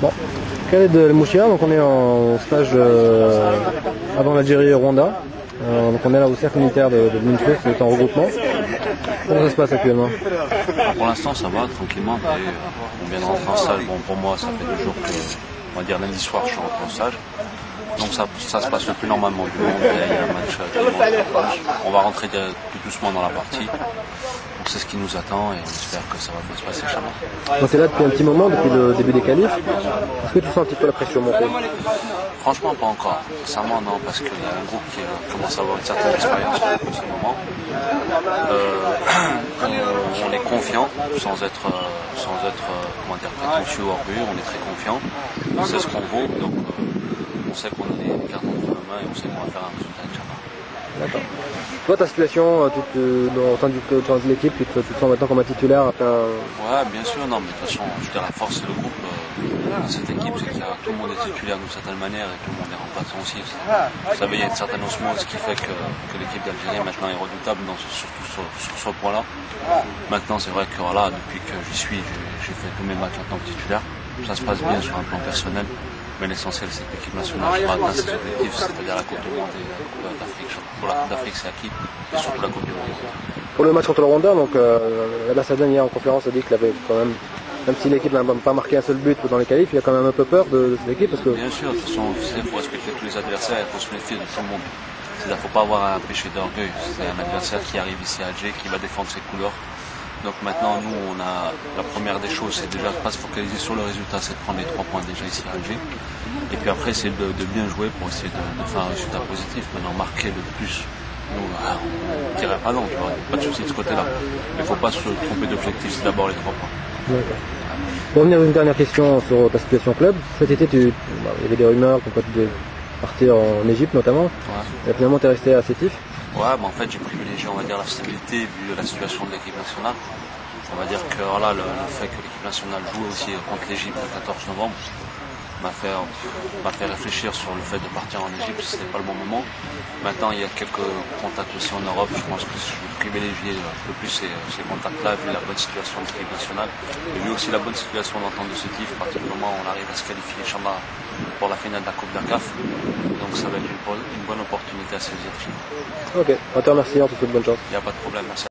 Bon, Khaled El Mouchia, donc on est en stage avant l'Algérie et Rwanda. Donc on est là au cercle militaire de Mintrus, c'est en regroupement. Comment ça se passe actuellement? Pour l'instant ça va, tranquillement. On vient de rentrer en stage. Bon, pour moi ça fait 2 jours que, on va dire lundi soir, je suis rentré en stage. Donc ça se passe le plus normalement du monde. Il y a un match dimanche. On va rentrer tout doucement dans la partie. Donc c'est ce qui nous attend et on espère que ça va bien se passer chez nous. Donc c'est là depuis un petit moment, depuis le début des qualifs. Est-ce que tu sens un petit peu la pression monter? Franchement pas encore. Sincèrement non, parce qu'il y a un groupe qui commence à avoir une certaine expérience en ce moment. On est confiant, sans être comment dire, prétentieux ou orgueilleux, on est très confiant. On sait ce qu'on vaut, donc on sait qu'on a des cartes entre les mains et on sait qu'on va faire un résultat, Inch'Allah. D'accord. Toi, ta situation au sein de l'équipe, tu te sens maintenant comme un titulaire après un... Ouais, bien sûr, non, mais de toute façon, je veux dire, la force du groupe de cette équipe, c'est que tout le monde est titulaire d'une certaine manière et tout le monde est remplaçant aussi. Vous savez, il y a une certaine osmose qui fait que l'équipe d'Algérie maintenant est redoutable, surtout sur ce point-là. Maintenant, c'est vrai que voilà, depuis que j'y suis, j'ai fait tous mes matchs en tant que titulaire. Ça se passe bien sur un plan personnel. Mais l'essentiel, c'est que l'équipe nationale va atteindre ses objectifs, c'est-à-dire la Coupe du Monde et la Coupe d'Afrique. Pour la Coupe d'Afrique, c'est acquis, et surtout la Coupe du Monde. Pour le match contre le Rwanda, donc l'ambassadeur hier en conférence a dit qu'il avait quand même si l'équipe n'a pas marqué un seul but dans les qualifs, il a quand même un peu peur de cette équipe parce que... Bien sûr, de toute façon, il faut respecter tous les adversaires, il faut se méfier de tout le monde. Il ne faut pas avoir un péché d'orgueil. C'est un adversaire qui arrive ici à Alger, qui va défendre ses couleurs. Donc maintenant, nous, on a la première des choses, c'est déjà de ne pas se focaliser sur le résultat, c'est de prendre les 3 points déjà ici à Alger. Et puis après, c'est de bien jouer pour essayer de faire un résultat positif. Maintenant, marquer le plus, nous, on ne dirait pas non, tu vois, pas de souci de ce côté-là. Mais il ne faut pas se tromper d'objectif, c'est d'abord les 3 points. D'accord. Pour revenir à une dernière question sur ta situation club, cet été, il y avait des rumeurs qu'on peut partir en Égypte notamment. Ouais. Et finalement, tu es resté à Sétif. Ouais, en fait, j'ai privilégié, on va dire, la stabilité vu la situation de l'équipe nationale. On va dire que voilà, le fait que l'équipe nationale joue aussi contre l'Égypte le 14 novembre m'a fait réfléchir sur le fait de partir en Égypte, ce n'est pas le bon moment. Maintenant, il y a quelques contacts aussi en Europe. Je pense que je vais privilégier le plus ces contacts-là, vu la bonne situation de l'équipe nationale, et vu aussi la bonne situation d'entente de ce type, à partir du moment où on arrive à se qualifier, Inch'Allah, pour la finale de la Coupe d'Acaf. Donc ça va être une bonne opportunité à saisir. Ok, on te remercie, on te souhaite bonne chance. Il n'y a pas de problème, merci.